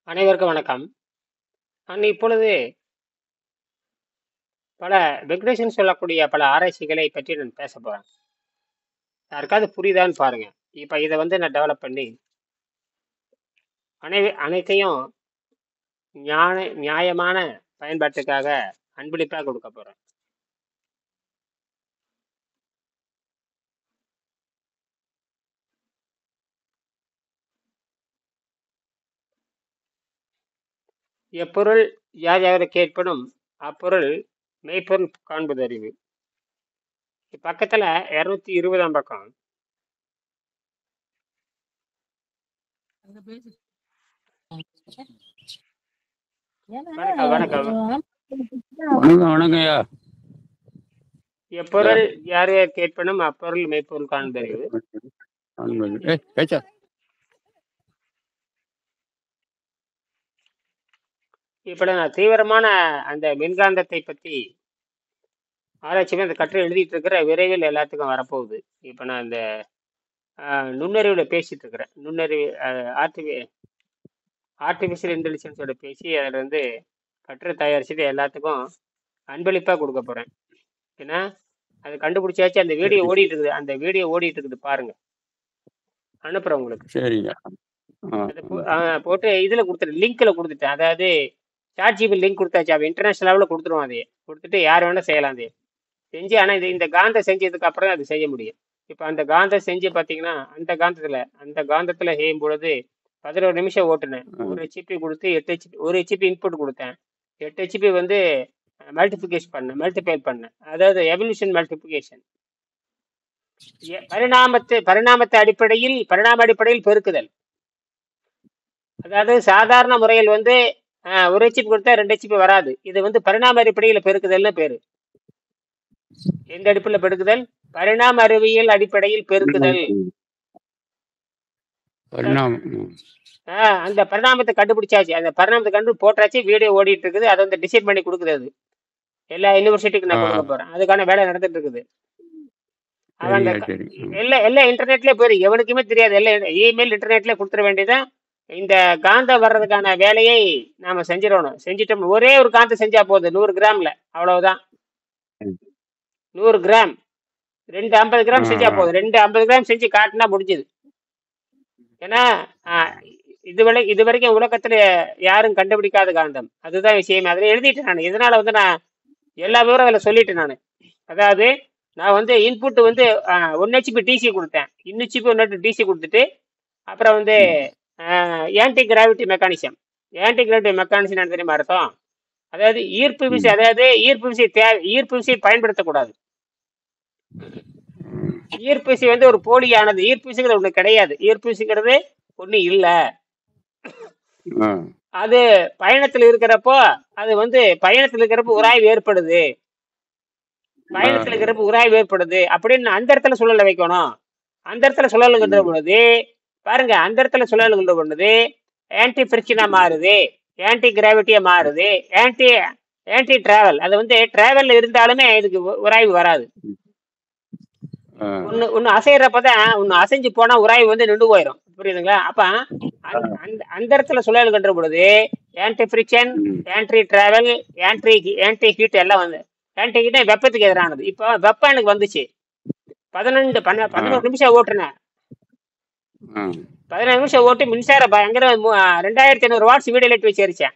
அனைவருக்கும் வணக்கம். நான் இப்பொழுது பல வெக்டேஷன் சொல்லக்கூடிய பல ஆராய்ச்சிகளை பற்றி நான் பேச போறேன். யாருக்காவது புரியுதான்னு பாருங்க. இப்ப இதை நான் டெவலப் பண்ணி அனைத்தையும் நியாயமான பயன்பாட்டுக்காக அன்பளிப்பா கொடுக்க போறேன். எப்பொருள் யார் யாரை கேட்பனும் அப்பொருள் மெய்ப்பொருள் காண்பது அறிவு. பக்கத்துல 220 பக்கம். வணக்கம் வணக்கம். வணக்கம்யா. எப்பொருள் யார் யார் கேட்பனும் அப்பொருள் மெய்ப்பொருள் காண்பது அறிவு. இப்ப நான் தீவிரமான அந்த மின்காந்தத்தை பத்தி ஆராய்ச்சி அந்த கட்டுரை எழுதிட்டு இருக்கிற விரைவில் எல்லாத்துக்கும் வரப்போகுது. இப்ப நான் இந்த நுண்ணறிவுல பேசிட்டு இருக்கிறேன். நுண்ணறிவு ஆர்டிபிஷியல் இன்டெலிஜென்ஸோட பேசி அதுல கட்டுரை தயாரிச்சுட்டு எல்லாத்துக்கும் அன்பளிப்பா கொடுக்க போறேன். ஏன்னா அது கண்டுபிடிச்சாச்சு. அந்த வீடியோ ஓடிட்டு இருக்குது பாருங்க. அனுப்புறேன் உங்களுக்கு. சரிங்க. போட்டு இதுல கொடுத்துட்டேன், லிங்க்ல கொடுத்துட்டேன். அதாவது சாட்ஜிபி லிங்க் கொடுத்தாச்சு. அவன் இன்டர்நேஷனல் லெவலில் கொடுத்துருவான். அதையே கொடுத்துட்டு யார் வேணா செய்யலாம். அதையே செஞ்சு ஆனா இந்த காந்தம் செஞ்சதுக்கு அப்புறம் அது செய்ய முடியும். இப்ப அந்த காந்தம் செஞ்சு பாத்தீங்கன்னா அந்த காந்தத்துல செய்யும் பொழுது 11 நிமிஷம் ஓட்டுனேன். 1 ஹெச்பி கொடுத்து 8 ஹெச்பி 1 ஹெச்பி இன்புட் கொடுத்தேன். 8 ஹெச்பி மல்டிப்ளை பண்ணேன். அதாவது எவல்யூஷன் மல்டிபிளிகேஷன், பரிணாம அடிப்படையில் பெருக்குதல். அதாவது சாதாரண முறையில் 1 ஹெச்பி கொடுத்தா 2 ஹெச்பி வராது. இது பரிணாம அடிப்படையில் பெருக்குதல்னு பேரு. எந்த அடிப்படையில் பெருக்குதல்? பரிணாம அறிவியல் அடிப்படையில் பெருக்குதல். அந்த பரிணாமத்தை கண்டுபிடிச்சாச்சு. அந்த பரிணாமத்தை கண்டு போட்டாச்சு. வீடியோ ஓடிட்டு இருக்குது. அதை டிசைன் பண்ணி கொடுக்குது. அது எல்லா யூனிவர்சிட்டிக்கு நான் கொடுக்க போறேன். அதுக்கான வேலை நடந்துட்டு இருக்குது. எல்லாம் இன்டர்நெட்லயே போயிரு. எவனுக்குமே தெரியாது. எல்லாம் இமெயில் இன்டர்நெட்ல கொடுத்துட வேண்டியதான். இந்த காந்தம் வர்றதுக்கான வேலையை நாம செஞ்சிடணும். செஞ்சிட்டோம். ஒரே ஒரு காந்தம் செஞ்சா போதும். 100 கிராம்ல அவ்வளவுதான். 100 கிராம் 250 கிராம் செஞ்சா போதும். 250 கிராம் செஞ்சு காட்டினா முடிஞ்சது. ஏன்னா இது வரைக்கும் உலகத்துல யாரும் கண்டுபிடிக்காத காந்தம். அதுதான் விஷயம். அதில் எழுதிட்டேன் நான். இதனால நான் எல்லா விவரம் அதில் சொல்லிட்டேன் நான். அதாவது நான் இன்புட் 1 ஹெச்பி டிசி கொடுத்தேன். 1 ஹெச்பி 1 டிசி கொடுத்துட்டு அப்புறம் ஆன்டி கிராவிட்டி மெக்கானிசம் தெரியுமா அர்த்தம்? அதாவது ஈர்ப்பு விசை பயன்படுத்தக்கூடாது. ஈர்ப்பு விசை ஒரு போலியானது. ஈர்ப்பு விசைங்கிறது ஒண்ணு கிடையாது. ஈர்ப்பு விசைங்கிறது ஒண்ணு இல்ல. அது பயணத்துல இருக்கிறப்போ உராய்வு ஏற்படுது. அப்படின்னு அந்த இடத்துல சுழல வைக்கணும். அந்த இடத்துல சுழலுகின்ற பொழுது பாருங்க, அந்த இடத்துல சுழலுகின்ற பொழுது ஆன்டி பிரிக்ஷனா மாறுது, ஆன்டி கிராவிட்டியா மாறுது, ஆன்டி டிராவல். அது டிராவல்ல இருந்தாலுமே இதுக்கு உராய்வு வராது. ஒன்னு அசைறப்பதான் ஒன்னு அசைஞ்சு போனா உராய்வு நின்று போயிடும். புரியுதுங்களா? அப்ப அந்த இடத்துல சுழலுகின்ற பொழுது anti friction, anti travel, anti heat எல்லாம் ஆன்டி ஹீட் வெப்பத்துக்கு எதிரானது. இப்போ வெப்பம் எனக்கு வந்துச்சு. 11 நிமிஷம் ஓட்டுனேன். 15 நிமிஷம் ஓட்டி மின்சார பயங்கர 2500 வாட்ஸ் வீடியோ லைட் வச்சு எரிச்சேன்.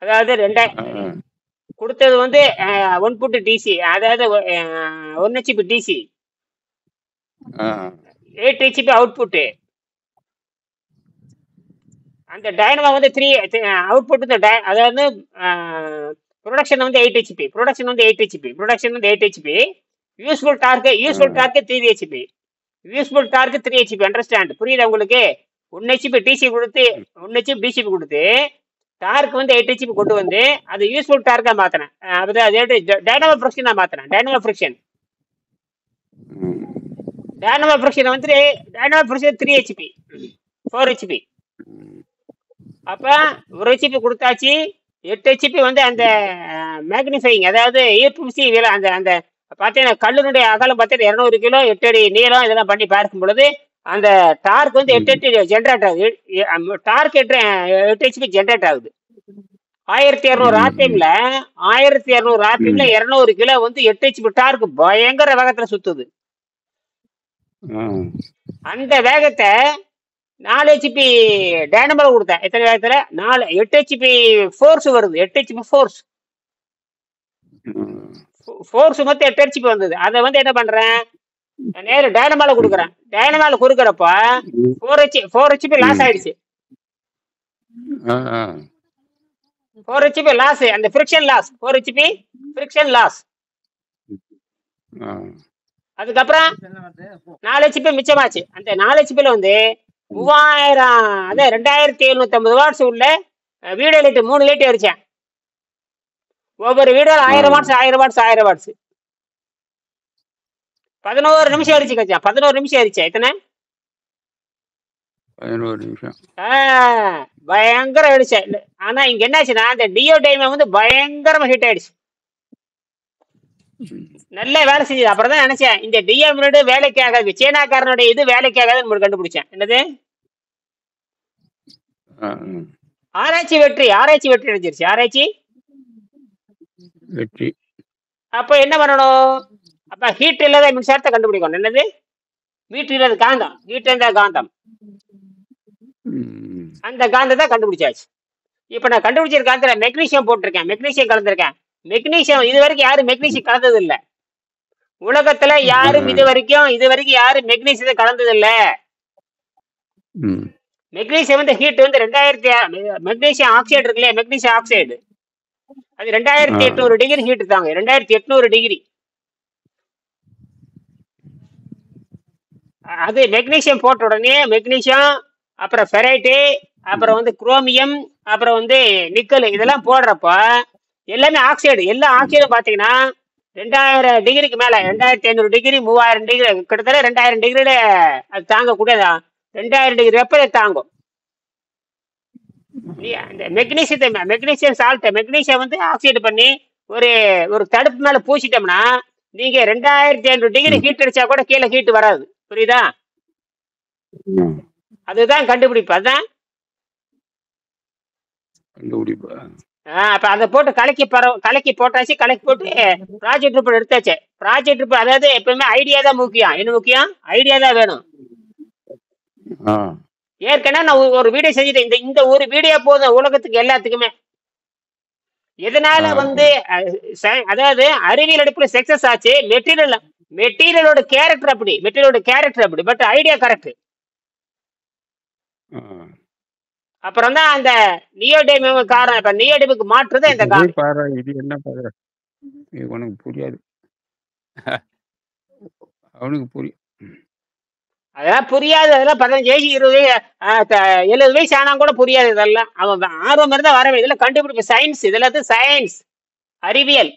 அதாவது கொடுத்தது 1 டிசி, அதாவது 1 ஹெச்பி டிசி, 8 ஹெச்பி அவுட்புட். அந்த டைனமா 3 அவுட்புட். அதாவது production 8 HP, production 8 HP. Useful torque 3 HP, useful torque 3 HP. Understand? புரியுதா உங்களுக்கு? 1 ஹெச்பி டிசி கொடுத்து 1 ஹெச்பி டிசிபி கொடுத்து டார்க் 8 ஹெச்பி கொண்டு அது யூஸ்ஃபுல் டார்க்கா மாத்தினேன். டைனமோ ஃபிரிக்ஷனா மாத்தினேன். Dynamo friction 3 HP, 4 HP. அப்ப 1 ஹெச்பி கொடுத்தாச்சு. 8 ஹெச்பி அந்த மேக்னிஃபைங், அதாவது ஈர்ப்பு விசை அந்த பாத்தீங்கன்னா கல்லுனுடைய அகலம் 200 கிலோ, 8 அடி நீளம். இதெல்லாம் பண்ணி பார்க்கும் பொழுது அந்த டார்க் வந்து 8 ம், 8 ஜென்ரேட் ஆகுது. டார்க் 8 ஹெச்பி ஜென்ரேட் ஆகுது. 1200 ம், ம், ஆர்பிஎம்ல 1200 ஆர்பிஎம்ல ம். 200 கிலோ வந்து 8 ஹெச்பி டார்க் பயங்கர வேகத்துல சுத்துது. ஆ, அந்த வேகத்தை 4 ஹெச்பி டைனமோல கொடுத்தேன். எத்தனை வேகத்துல 8 ஹெச்பி ஃபோர்ஸ் வருது. 8 ஹெச்பி ஃபோர்ஸ் ம், ஃபோர்ஸ் மொத்தம் 8 ஹெச்பி வந்தது. அதை வந்து என்ன பண்றேன், நேரம் டைனமால கொடுக்குறேன். டைனமால கொடுக்குறப்ப ம், 4 ஹெச்பி லாஸ் ம். ஆயிடுச்சு. ஆ, ஆ, 4 ஹெச்பி லாஸ், அந்த friction loss, 4 HP friction loss. ஆ. அதுக்கப்புறம் 4 ஹெச்பி மிச்சமாச்சு. அந்த 4 ஹெச்பில வந்து 3000, அதே 2750 வாட்ஸ் உள்ள வீடியோ லைட் 3 லைட் எரிச்சேன். ஒவ்வொரு வீடியோ ஆ. 1000 வாட்ஸ் 1000 வாட்ஸ் 1000 வாட்ஸ். 11 நிமிஷம் எரிச்சு கச்சா. 11 நிமிஷம் எரிச்சேன். எத்தனை? 11 நிமிஷம். பயங்கர அடிச்சேன். ஆனா இங்க என்னாச்சுன்னா, அந்த டியோ டைம் வந்து பயங்கரமா ஹிட் ஆயிடுச்சு. நல்லா வேலை செஞ்சது. அப்புறம் தான் நினைச்சேன், இந்த டிஎம் வேலைக்கு ஆகாது, சீனாக்காரனுடைய இது வேலைக்கு ஆகாதுன்னு கண்டுபிடிச்சேன். என்னது? ஆ, ஆராய்ச்சி வெற்றி, ஆராய்ச்சி வெற்றி அடைஞ்சிருச்சு. ஆராய்ச்சி வெற்றி. அப்ப என்ன பண்ணணும்? அப்ப ஹீட் இல்லாத மின்சாரத்தை கண்டுபிடிக்கணும். என்னது? ஹீட் இல்லாத காந்தம், ஹீட் இருந்தா காந்தம், ம், அந்த காந்தத்தை கண்டுபிடிச்சாச்சு. இப்ப நான் கண்டுபிடிச்சிருக்க காந்தத்துல மெக்னீசியம் போட்டிருக்கேன், மெக்னீசியம் கலந்துருக்கேன். மெக்னீசியம் இது வரைக்கும் யாரும் மெக்னீசியம் கலந்தது இல்ல. உலகத்துல யாரும் ஆ, இது வரைக்கும் யாரும் மெக்னீசியத்தை கலந்தது இல்ல. ம், மெக்னீசியம் வந்து ஹீட் வந்து 2000, மெக்னீசியம் ஆக்சைடு இருக்கு இல்லையா, மெக்னீசியம் ஆக்சைடு அது ஆ. 2800 டிகிரி ஹீட் தாங்க. 2800 டிகிரி. அது மெக்னீசியம் போட்ட உடனே மெக்னீசியம், அப்புறம் ஃபெரைட்டு, அப்புறம் வந்து குரோமியம், அப்புறம் வந்து நிக்கல், இதெல்லாம் போடுறப்ப எல்லாமே ஆக்சைடு. எல்லா ஆக்சைடும் பாத்தீங்கன்னா 2000 டிகிரிக்கு மேல, 2500 டிகிரி 3000 டிகிரி, கிட்டத்தட்ட 2000 டிகிரியில அது தாங்கக்கூடியதா. 2000 டிகிரி வெப்பத்தை தாங்கும். நீ அந்த மெக்னீசியம் சால்ட், மெக்னீசியம் வந்து ஆக்சைடு பண்ணி ஒரு ஒரு தடுப்பு மேல பூசிட்டோம்னா, நீங்க 2500 டிகிரி ம், ஹீட் அடிச்சா கூட கீழே ஹீட் வராது. புரியுதா? ம். அதுதான் கண்டுபிடிப்பு. அதான் கண்டுபிடிப்பா. அப்ப அதை போட்டு கலக்கி போட்டாச்சு. கலக்கி போட்டு ப்ராஜெக்ட் ரிப்போர்ட் எடுத்தாச்சு. ப்ராஜெக்ட் ரிப்போர்ட், அதாவது எப்பவுமே ஐடியா தான் முக்கியம். என்ன முக்கியம்? ஐடியா தான் வேணும். ஆ, ஏற்கனவே நான் ஒரு வீடியோ செஞ்சுட்டேன். இந்த ஒரு வீடியோ போதும் உலகத்துக்கு எல்லாத்துக்குமே. எதனால ஆ. வந்து அதாவது அறிவியல் அடுப்புல சக்சஸ் ஆச்சு. மெட்டீரியலோட கேரக்டர் அப்படி, பட் ஐடியா கரெக்ட். ஆ. அப்புறம் தான் அந்த நியோடைம் காரணம். இப்ப நியோடைமுக்கு மாற்றுதான் இந்த இதை காரணம். பாரு, இது என்ன பாரு, இது உனக்கு புரியாது. அவனுக்கு புரியும். அதெல்லாம் புரியாது. அதெல்லாம் 15 வயசு 20 70 வயசு ஆனா கூட புரியாது. இதெல்லாம் அவன் ஆர்வம் இருந்தா வரவே. இதெல்லாம் கண்டுபிடிப்பு, சயின்ஸ். இதெல்லாம் சயின்ஸ், அறிவியல்.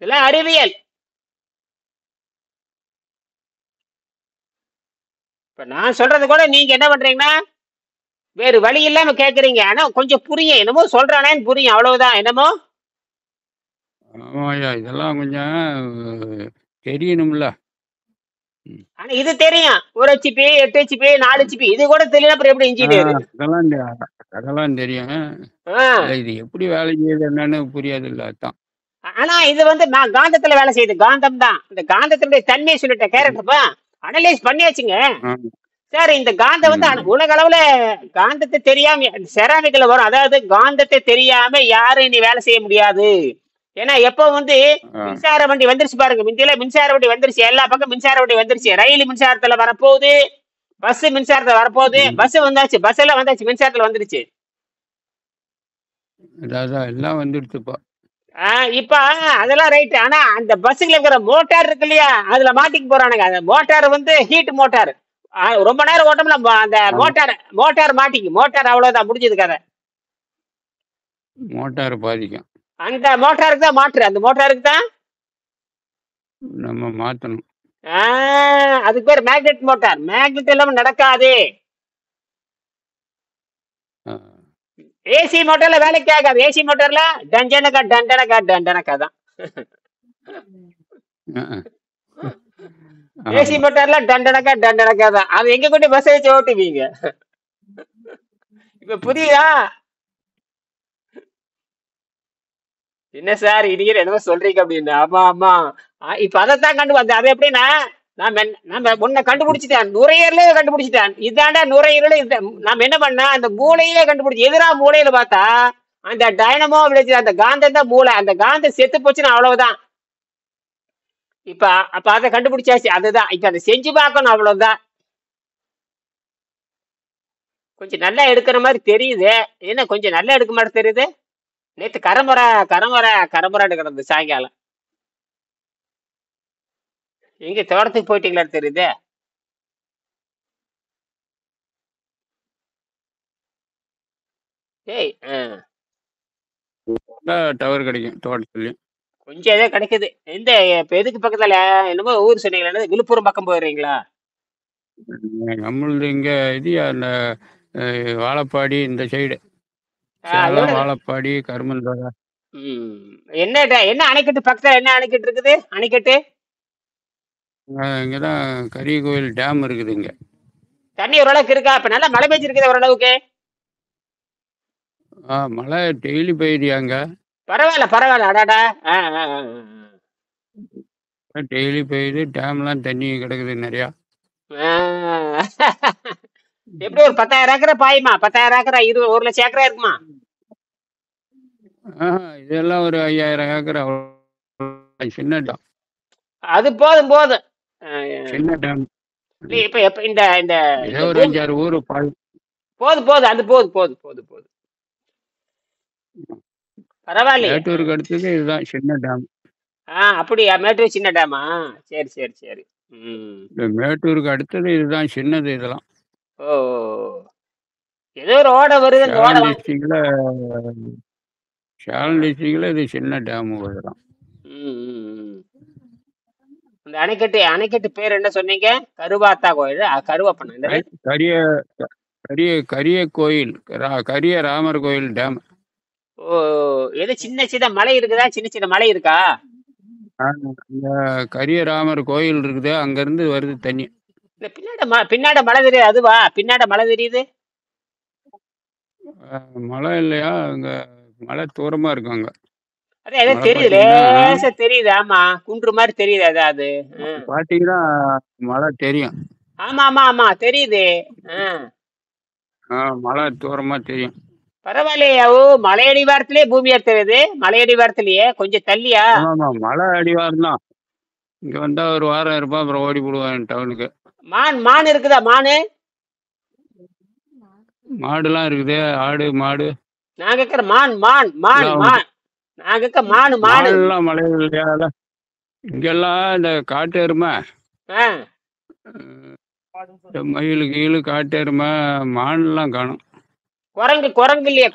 இதெல்லாம் அறிவியல். இப்ப நான் சொல்றது கூட நீங்க என்ன பண்றீங்கன்னா, வேறு வழி இல்லாம கேக்குறீங்க. ஆனா கொஞ்சம் புரியும், என்னமோ சொல்றானேன்னு புரியும், அவ்வளவுதான். என்னமோ ஆமாய்யா, இதெல்லாம் கொஞ்சம் தெரியணும்ல. ம். ஆனா இது தெரியும். 1 ஹெச்பி 8 ஹெச்பி 4 ஹெச்பி இது கூட தெரியல. அப்புறம் எப்படி ஆ, இன்ஜினியர்? அதெல்லாம் தெரியும். ஆஹ் இல்ல, இது எப்படி வேலை செய்யுது என்னன்னு புரியாது இல்ல, அதான். ஆனா இது வந்து நான் காந்தத்துல வேலை செய்யுது. காந்தம் தான். இந்த காந்தத்தினுடைய தன்மையை சொல்லிட்ட கேரக்டர்ப்பா அனலைஸ் பண்ணியாச்சுங்க. ஆ, சார், இந்த காந்தம் வந்து ம். உலக அளவுல காந்தத்தை தெரியாம செராமிக்ல வரும். அதாவது காந்தத்தை தெரியாம யாரும் இனி வேலை செய்ய முடியாது. ஏன்னா எப்ப வந்து ஆ, மின்சார வண்டி வந்துருச்சு பாருங்க. முந்தியில மின்சார வண்டி வந்துருச்சு, எல்லா பக்கம் மின்சார வண்டி வந்துருச்சு. ரயில் மின்சாரத்துல வரப்போகுது, பஸ் மின்சாரத்துல வரப்போகுது. ம். பஸ் வந்தாச்சு, பஸ் எல்லாம் வந்தாச்சு, மின்சாரத்துல வந்துருச்சு. அதான் எல்லாம் வந்துடுச்சுப்பா. இப்ப அதெல்லாம் ரைட். ஆனா அந்த பஸ்ஸுல இருக்கிற மோட்டார் இருக்கு இல்லையா, அதுல மாட்டிக்க போறானுங்க. அந்த மோட்டார் வந்து ஹீட் மோட்டார். ரொம்ப நேரம் ஓட்டம்ல அந்த ஆமா. மோட்டார் மோட்டார் அவ்வளவுதான், முடிஞ்சது கதை. மோட்டார் பாதிக்கும். அந்த மோட்டாருக்கு தான் மாற்று, அந்த மோட்டாருக்கு தான் நம்ம மாத்தணும். அதுக்கு பேர் மேக்னெட் மோட்டார். மேக்னெட் இல்லாம நடக்காது. ஆ, ஏசி மோட்டார்ல வேலைக்கு ஆகாது. ஏசி மோட்டார்ல டண்டனக்கா தான். ஆ, ஆ. ஏசி ஆமா. மோட்டார்ல டண்டனக்கா தான். அது எங்க கொண்டு பஸ் வச்சு ஓட்டுவீங்க? இப்ப புரியுதா? என்ன சார் இடிக்கிற என்னமோ சொல்றீங்க அப்படின்னு. ஆமா ஆமா. இப்ப அதைத்தான் அது எப்படின்னா, நம்ம உன்னை கண்டுபிடிச்சிட்டேன், நுரையீரலே கண்டுபிடிச்சிட்டேன். இதாண்டா நுரையீரல. நாம என்ன பண்ண, அந்த மூளையே கண்டுபிடிச்சு எதிரா மூளையில பார்த்தா அந்த டைனமோ விளைச்சு அந்த காந்தம் தான் மூளை. அந்த காந்தம் செத்து போச்சுன்னா அவ்வளவுதான். இப்ப அப்ப அதை கண்டுபிடிச்சாச்சு. அதுதான் இப்ப அதை செஞ்சு பார்க்கணும், அவ்வளவுதான். கொஞ்சம் நல்லா எடுக்கிற மாதிரி தெரியுது. என்ன கொஞ்சம் நல்லா எடுக்க மாதிரி தெரியுது. நேத்து கரமுறை கிடந்து சாயங்காலம். எங்க தோட்டத்துக்கு போயிட்டீங்களான்னு தெரியுது. ஏய் டவர் கிடைக்கும் தோட்டத்துலயும். கொஞ்சம் ஏதோ கிடைக்குது. இப்ப எதுக்கு பக்கத்துல என்னமோ ஊர் சொன்னீங்களா, விழுப்புரம் பக்கம் போயிடுறீங்களா? நம்மளது இங்க இது அந்த வாழப்பாடி இந்த சைடு, எவ்வளவு? சேலம் வாழப்பாடி கருமந்தோட. என்ன அணைக்கட்டு பக்கத்துல, என்ன அணைக்கட்டு இருக்குது? அணைக்கட்டு இங்கதான் கரிய கோயில் டேம் இருக்குது இங்க. தண்ணி ஓரளவுக்கு இருக்கா? இப்ப நல்லா மழை பெஞ்சிருக்குது ஓரளவுக்கு. மழை டெய்லி பெய்யுதியாங்க. பரவாயில்ல அடாடா. டெய்லி பெய்யுது, டேம்லாம் தண்ணி கிடக்குது நிறையா. எப்படி ஒரு 10,000 ஏக்கரை பாயுமா? 10,000 ஏக்கரா? 1 லட்சம் ஏக்கரா இருக்குமா? இதெல்லாம் ஒரு 5,000 ஏக்கர். சின்ன டேம். அது போதும். சின்ன டேம். இப்ப எப்ப இந்த இந்த ஒரு 5-6 ஊரு போதும். அது போதும். பரவாயில்லையே. மேட்டூருக்கு அடுத்தது இதுதான் சின்ன டேம். அப்படியா? மேட்டூர் சின்ன டேமா? சரி. இந்த மேட்டூருக்கு அடுத்தது இதுதான் சின்னது. இதெல்லாம் ஓ, ஏதோ ஒரு ஓட வருது. அந்த ஓட சேலம் டிஸ்ட்ரிக்ட்ல இது சின்ன டேம் இதெல்லாம். இந்த அணைக்கட்டு பேர் என்ன சொன்னீங்க? கருவாத்தா கோயில்? கருவப்பண்ண கரிய கோயில், கரிய ராமர் கோயில் டேம். ஓ, ஏதோ சின்ன மலை இருக்குதா? சின்ன மலை இருக்கா? கரிய ராமர் கோயில் இருக்குது, அங்க இருந்து வருது தண்ணி. பின்னாட மலை தெரியுது. அதுவா பின்னாட மலை தெரியுது? மலை இல்லையா? அங்க மலை தூரமா இருக்கும். அங்க அதே ஏதோ தெரியுது, லேசா தெரியுது. ஆமா, குன்று மாதிரி தெரியுது. அதாவது பாத்தீங்கன்னா மலை தெரியும். ஆமா தெரியுது. மலை தூரமா தெரியும். பரவாயில்லையா? ஓ, மலையடிவாரத்திலேயே பூமியா தெரியுது? மலையடிவாரத்திலேயே கொஞ்சம் தள்ளியா? ஆமா, மலை அடிவாரம் தான். இங்க வந்தா ஒரு வாரம் இருப்பான், அப்புறம் ஓடி போடுவான் டவுனுக்கு. மான் இருக்குதா? மாடுலாம் இருக்குது. ஆடு மாடு. நான் கேக்குற மான். நான் கேட்க மானு மலையில இங்கெல்லாம் இந்த காட்டு எருமை, மயில் கீழு காட்டு எருமை, மான்லாம் காணும். குரங்கு இல்லையா?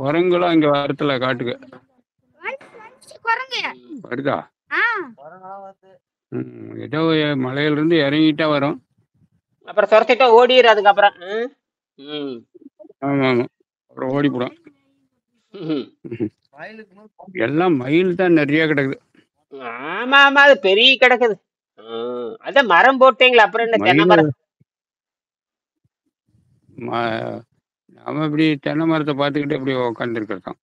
குரங்குலாம் இங்க வரத்துல காட்டுக்கு வருதா? ஏதோ மலையில இருந்து இறங்கிட்டா வரும், அப்புறம் துரத்திட்டா ஓடிடு. அதுக்கப்புறம் ஆமா, அப்புறம் ஓடிப்படும். எல்லாம் மயில் தான் நிறைய கிடக்குது. ஆமா அது பெரிய கிடக்குது. அதான் மரம் போட்டீங்களா? அப்புறம் என்ன தென்னை மரம்? நாம இப்படி தென்னை மரத்தை பார்த்துக்கிட்டு இப்படி உட்காந்துருக்கோம்.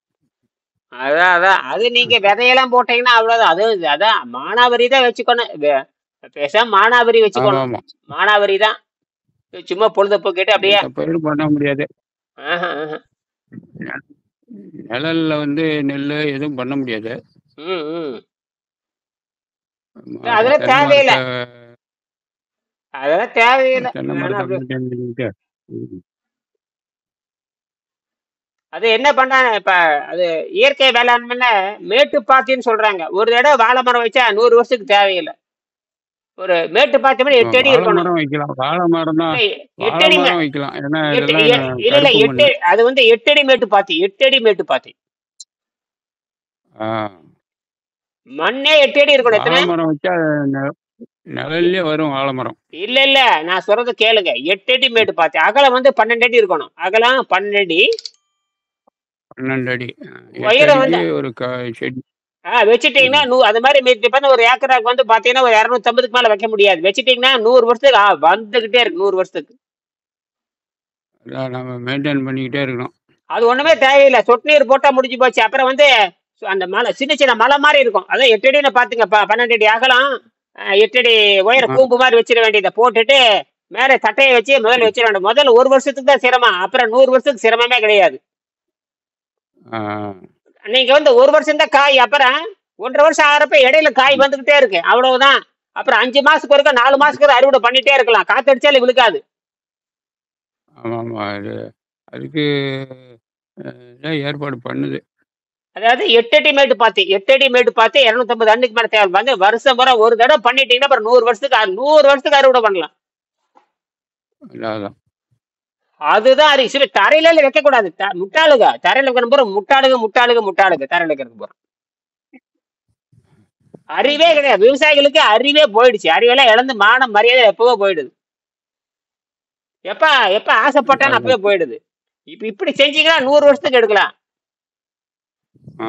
அதான் அது நீங்க விதையெல்லாம் போட்டீங்கன்னா அவ்வளவுதான். அதான் மானாவரி தான் வச்சுக்கணும். பேசாம மானாவரி வச்சுக்கணும். மானாவரி தான். சும்மா பொழுதுபோக்கிட்டு அப்படியே பயிர் பண்ண முடியாது. நிழல்ல நெல் எதுவும் பண்ண முடியாது. அதெல்லாம் தேவையில்லை. அது என்ன பண்றாங்க இப்ப? அது இயற்கை வேளாண்மையில மேட்டுப்பாத்தின்னு சொல்றாங்க. ஒரு தடவை வாழை மரம் வச்சா 100 வருஷத்துக்கு தேவையில்லை. ஒரு மேட்டுப்பாத்தி 8 அடி இருக்கணும். வாழை மரம் தான் 8 அடி வைக்கலாம். இல்ல 8 அடி மேட்டுப்பாத்தி. 8 அடி மேட்டுப்பாத்தி மண்ணே 8 அடி இருக்கணும். எத்தனை மரம் வச்சா நிழல்லே வரும் வாழை மரம்? இல்ல நான் சொல்றது கேளுங்க. 8 அடி மேட்டுப்பாத்தி. அகலம் 12 அடி இருக்கணும். அகலம் 12 அடி. 12 அடி. உயரம் ஒரு செடி வச்சுட்டீங்கன்னா ம். அது மாதிரி இப்ப ஒரு ஏக்கராக்கு வந்து பாத்தீங்கன்னா ஒரு 250க்கு மேல வைக்க முடியாது. வச்சுட்டீங்கன்னா 100 வருஷத்துக்கு வந்துகிட்டே இருக்கு 100 வருஷத்துக்கு. அதான் நம்ம மெயின்டெயின் பண்ணிக்கிட்டே இருக்கணும். அது ஒண்ணுமே தேவையில்லை. சொட்டு நீர் போட்டா முடிஞ்சு போச்சு. அப்புறம் வந்து அந்த மலை சின்ன சின்ன மலை மாதிரி இருக்கும். அதான் 8 அடின்னு பாத்துங்க, 12 அடி அகலம், 8 அடி உயர ஆ. கூம்பு மாதிரி வச்சிட வேண்டியதை போட்டுட்டு மேல தட்டையை வச்சு முதல்ல வச்சிட வேண்டும். முதல்ல 1 வருஷத்துக்கு தான் சிரமம், அப்புறம் 100 வருஷத்துக்கு சிரமமே கிடையாது. ஆ. நீங்க வந்து 1 வருஷம் தான் காய், அப்புறம் 1.5 வருஷம் ஆகிறப்ப இடையில காய் வந்துகிட்டே இருக்கு, அவ்வளவுதான். அப்புறம் 5 மாசத்துக்கு ஒருக்கா 4 மாசத்துக்கு ஒரு அறுவடை பண்ணிட்டே இருக்கலாம், காத்தடிச்சாலும் விழுக்காது. ஆமாமா. அதுக்கு எல்லாம் ஏற்பாடு பண்ணுது. அதாவது 8 அடி மேட்டு பாத்தி, 8 அடி மேட்டு பாத்தி 250 அன்னைக்கு மேல தேவை வந்து வருஷம் பூரா ஒரு தடவை பண்ணிட்டீங்கன்னா அப்புறம் 100 வருஷத்துக்கு அறுவடை பண்ணலாம். அதான். அதுதான் சில தரையில வைக்க கூடாது. முட்டாளுங்க தரையில வைக்கிற போற, முட்டாளுங்க முட்டாளுங்க முட்டாளுங்க தரையில வைக்கிறது போற. அறிவே கிடையாது விவசாயிகளுக்கு, அறிவே போயிடுச்சு. அறிவெல்லாம் இழந்து மானம் மரியாதை எப்பவோ போயிடுது. எப்ப எப்ப ஆசைப்பட்டான்னு அப்பவே அதான். போயிடுது. இப்படி செஞ்சீங்கன்னா 100 வருஷத்துக்கு எடுக்கலாம். ஆ.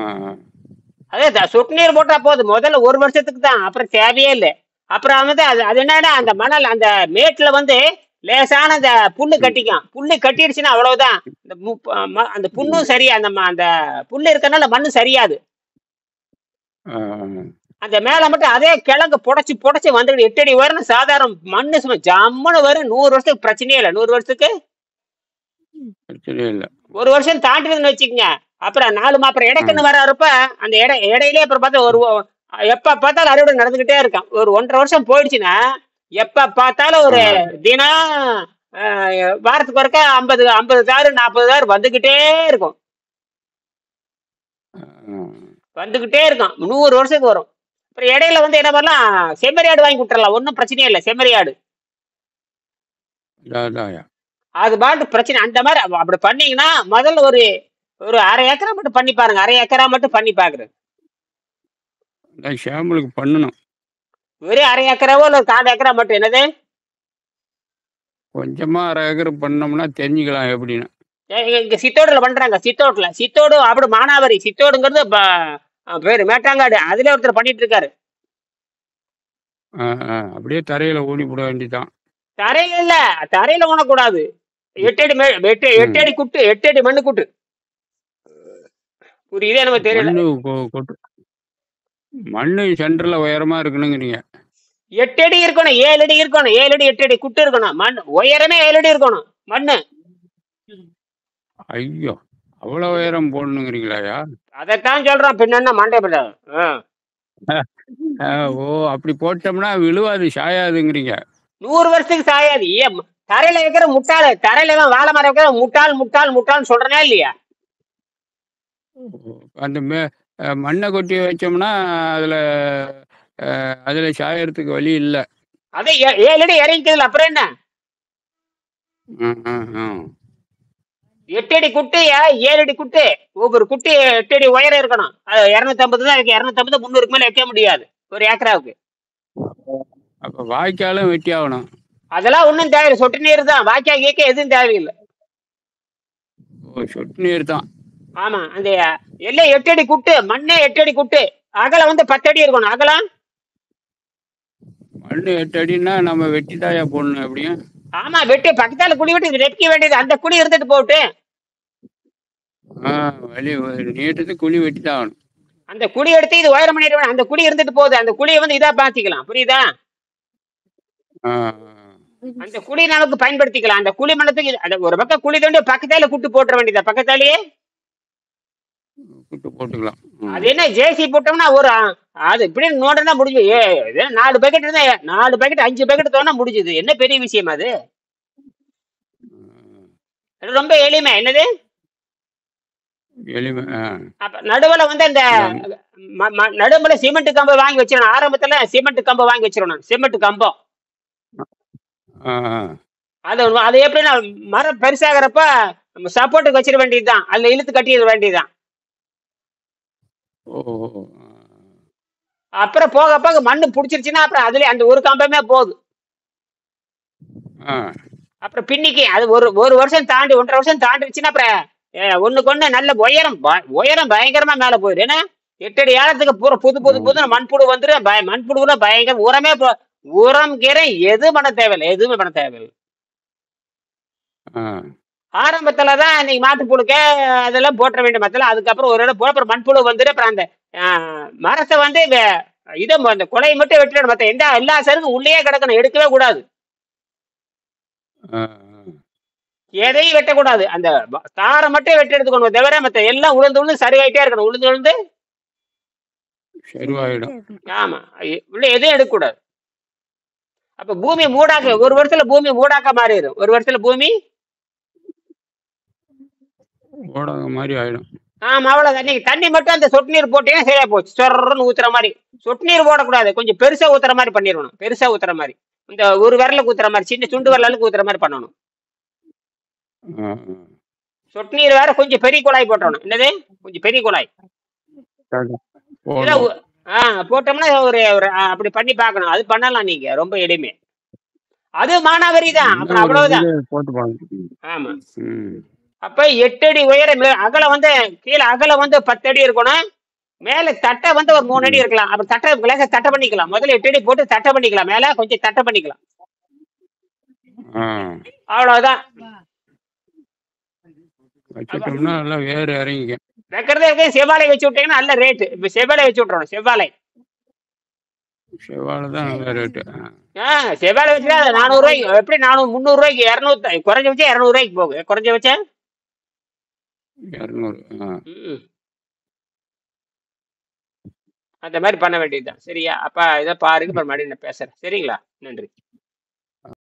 அதே சொட்டு நீர் போட்டா போதும், முதல்ல 1 வருஷத்துக்கு தான், அப்புறம் தேவையே இல்லை. அப்புறம் வந்து அது என்னன்னா அந்த மணல் அந்த மேட்டுல வந்து லேசான அந்த புல்லு ம். கட்டிக்கும். புல்லு கட்டிடுச்சுன்னா அவ்வளவுதான். இந்த அந்த புண்ணும் ம். சரியா, அந்த புல்லு இருக்கனால மண்ணு சரியாது. ஆ. அந்த மேல மட்டும் அதே கிழங்கு புடைச்சு புடைச்சு வந்துட்டு 8 அடி வரும் சாதாரண மண்ணு சும்மா ஜம்முன்னு வரும். 100 வருஷத்துக்கு பிரச்சனையே இல்லை. 100 வருஷத்துக்கு பிரச்சனையே இல்ல. 1 வருஷம் தாண்டிதுன்னு வச்சுக்கோங்க. அப்புறம் அப்புறம் ஆ. இடைக்கன்னு வர்றப்ப அந்த இடையிலே அப்புறம் பார்த்தா எப்ப பார்த்தாலும் அறுவடை நடந்துகிட்டே இருக்கான். ஒரு 1.5 வருஷம் போயிடுச்சுன்னா எப்ப பார்த்தாலும் ஆ. ஒரு தினம் வாரத்துக்கு ஒருக்கா 50 40 வந்துகிட்டே இருக்கும். ஆ. வந்துகிட்டே இருக்கும், 100 வருஷத்துக்கு வரும். அப்புறம் இடையில வந்து என்ன பண்ணலாம், செம்மறியாடு வாங்கி விட்டுறலாம், ஒன்றும் பிரச்சனையே இல்லை. செம்மறியாடு அதான்யா. அது பாட்டு பிரச்சனை. அந்த மாதிரி அப்படி பண்ணீங்கன்னா முதல்ல ஒரு ஒரு 1/2 ஏக்கரா மட்டும் பண்ணி பாருங்க. 1/2 ஏக்கரா மட்டும் பண்ணி பாக்குறது. அதான் ஷாம்பிளுக்கு பண்ணணும். வெறும் 1/2 ஏக்கராவோ இல்லை 1/4 ஏக்கரா மட்டும். என்னது கொஞ்சமா 1/2 ஏக்கர் பண்ணோம்னா தெரிஞ்சுக்கலாம் எப்படின்னு. இங்க சித்தோடுல பண்றாங்க. சித்தோடு அப்படி மானாவாரி சித்தோடுங்கிறது பேரு மேட்டாங்காடு, அதுல ஒருத்தர் பண்ணிட்டு இருக்காரு. ஆ. ஆ. அப்படியே தரையில ஊனி போட வேண்டியதுதான். தரையில இல்ல, தரையில ஊனக்கூடாது. 8 அடி 8 ம். அடி குட்டு, 8 அடி மண்ணு குட்டு. புரியுதே நமக்கு தெரியல. மண்ணு கொட்டு. மண்ணு சென்டர்ல உயரமா இருக்கணுங்கிறீங்க. 8 அடி இருக்கணும், 7 அடி இருக்கணும், 7 அடி 8 அடி குட்டு இருக்கணும். மண் உயரமே 7 அடி இருக்கணும் மண்ணு. ஐயோ! அவ்வளவு உயரம் போடணுங்கிறீங்களாயா? அதைத்தான் சொல்றான், பின்ன மண்டபம். ஆ. ஓ! அப்படி போட்டோம்னா விழுவாது, சாயாதுங்கிறீங்க. 100 வருஷத்துக்கு சாயாது. ஏன் தரையில வைக்கிற முட்டாள், தரையில வாழை மரம் வைக்கிற முட்டாள் முட்டாள் முட்டாள்னு சொல்றனே இல்லையா? அந்த மண்ணை கொட்டி வச்சோம்னா அதுல அதுல சாயறதுக்கு வழி இல்ல. அதே 7 அடி இறங்கிக்கிறதுல அப்புறம் என்ன? ம், ம், ம். 8 அடி குட்டு, 7 அடி குட்டு. ஒவ்வொரு குட்டி 8 அடி உயரம் இருக்கணும். அது 250 தான் இருக்கு. 250 300க்கு மேல வைக்க முடியாது ஒரு ஏக்கராவுக்கு. அப்ப வாய்க்காலும் வெட்டி ஆகணும். அதெல்லாம் ஒண்ணும் தேவையில்லை, சொட்டு நீர் தான். வாக்கியா கேட்க எதுவும் தேவையில்லை. ஓ, சொட்டு நீர் தான். ஆமா, அந்த எல்லாம் 8 அடி குட்டு, மண்ணே 8 அடி குட்டு. அகலம் வந்து 10 அடி இருக்கணும் அகலம். மண்ணு 8 அடின்னா நம்ம வெட்டி தாயா போடணும் எப்படியும். ஆமா, வெட்டி பக்கத்தால குழி வெட்டி வெட்டிக்க வேண்டியது. அந்த குழி இருந்துட்டு போட்டு வழி நீட்டத்துக்கு குழி வெட்டி தான் ஆகணும். அந்த குழி எடுத்து இது உயரம் பண்ணிட வேணும். அந்த குழி இருந்துட்டு போகுது, அந்த குழியை வந்து இதா பாத்திக்கலாம். புரியுதா? ஆ. அந்த குழி நமக்கு பயன்படுத்திக்கலாம். அந்த குழி மண்ணத்துக்கு ஒரு பக்கம் குழி தோண்டி பக்கத்தால குட்டு போட்டுற வேண்டியதா, பக்கத்தாலேயே. கூட்டு போட்டுக்கலாம். அது என்ன ஜேசி போட்டோம்னா ஒரு அது இப்படி நோண்டா முடிஞ்சு. 4 பக்கெட் இருந்தா 4 பக்கெட் 5 பக்கெட் தோணா முடிஞ்சது. என்ன பெரிய விஷயம் அது? ரொம்ப எளிமை. என்னது எளிமை. அப்ப நடுவுல வந்து அந்த நடுவுல சிமெண்ட் கம்பை வாங்கி வச்சிடணும். ஆரம்பத்துல சிமெண்ட் கம்பை வாங்கி வச்சிடணும், சிமெண்ட் கம்பம். அது எப்படின்னா மரம் பெருசாகிறப்ப சப்போர்ட்டுக்கு வச்சிட வேண்டியதுதான், அதுல இழுத்து கட்டிட வேண்டியதுதான். அப்புறம் போக போக மண்ணு புடிச்சிருச்சுன்னா அப்புறம் அதுல அந்த ஒரு கம்பமே போதும். அப்புறம் பின்னிக்கு அது ஒரு வருஷம் தாண்டி 1.5 வருஷம் தாண்டிடுச்சுன்னா அப்புறம் ஒண்ணுக்கு ஒண்ணு நல்ல உயரம் பயங்கரமா மேல போயிடும். ஏன்னா 8 அடி ஆழத்துக்கு பூரா புது புது புது மண்புழு வந்துடும். மண்புழுனா பயங்கர உரமே உரம் கீரை எதுவும் பண்ண தேவையில்லை, எதுவுமே பண்ண தேவையில்லை. ஆரம்பத்துலதான் நீங்க மாட்டுப்புழுக்க அதெல்லாம் போட்ட வேண்டிய மத்தில, அதுக்கப்புறம் ஒரு இடம் போட, அப்புறம் மண்புழு வந்துட்டு அப்புறம் அந்த மரத்தை வந்து இதை அந்த கொலையை மட்டும் வெட்டிடணும். மத்த எல்லா சருக்கும் உள்ளே கிடக்கணும், எடுக்கவே கூடாது, எதையும் வெட்டக்கூடாது. அந்த தாரை மட்டும் வெட்டி எடுத்துக்கணும், தவிர மத்த எல்லாம் உளுந்து உளுந்து சரிவாயிட்டே இருக்கணும், உளுந்து உளுந்து சரிவாயிடும். ஆமா, உள்ள எதையும் எடுக்கக்கூடாது. அப்ப பூமி மூடாக்க, ஒரு வருஷத்துல பூமி மூடாக்க மாறிடும், ஒரு வருஷத்துல பூமி ஓடாத மாதிரி ஆயிடும். ஆமா, அவ்வளவுதான். நீங்க தண்ணி மட்டும் அந்த சொட்டு நீர் போட்டீங்கன்னா சரியா போச்சு. சொர்ன்னு ஊத்துற மாதிரி, சொட்டு நீர் போடக்கூடாது, கொஞ்சம் பெருசா ஊத்துற மாதிரி பண்ணிடணும், பெருசா ஊத்துற மாதிரி, இந்த ஒரு விரலுக்கு ஊத்துற மாதிரி, சின்ன சுண்டு விரலுக்கு ஊத்துற மாதிரி பண்ணணும். சொட்டு நீர் வேற கொஞ்சம் பெரிய குழாய் போட்டணும். என்னது, கொஞ்சம் பெரிய குழாய் போட்டோம்னா ஒரு அப்படி பண்ணி பார்க்கணும். அது பண்ணலாம் நீங்க, ரொம்ப எளிமை. அது மானாவரி தான், அப்புறம் அவ்வளவுதான். ஆமா, அப்ப 8 அடி உயரம், அகலம் வந்து கீழே அகலம் வந்து 10 அடி இருக்கணும், மேல தட்டை வந்து ஒரு 3 அடி இருக்கலாம். அப்ப தட்டை தட்டை பண்ணிக்கலாம், முதல்ல 8 அடி போட்டு தட்டை பண்ணிக்கலாம், மேல கொஞ்சம் தட்டை பண்ணிக்கலாம், அவ்வளவுதான். வைக்கிறதே இருக்கு. செவ்வாழை வச்சு விட்டீங்கன்னா நல்ல ரேட்டு. இப்ப செவ்வாழை வச்சு விட்டுறோம், செவ்வாழை செவ்வாழை வச்சுட்டா 400 ரூபாய்க்கு, எப்படி 300 ரூபாய்க்கு, 200 குறைஞ்ச வச்சா 200 ரூபாய்க்கு போகுது, குறைஞ்ச வச்சா 200. அந்த மாதிரி பண்ண வேண்டியதுதான். சரியா? அப்ப இதை பாருங்க, அப்புறம் மறுபடியும் நான் பேசுறேன். சரிங்களா? நன்றி.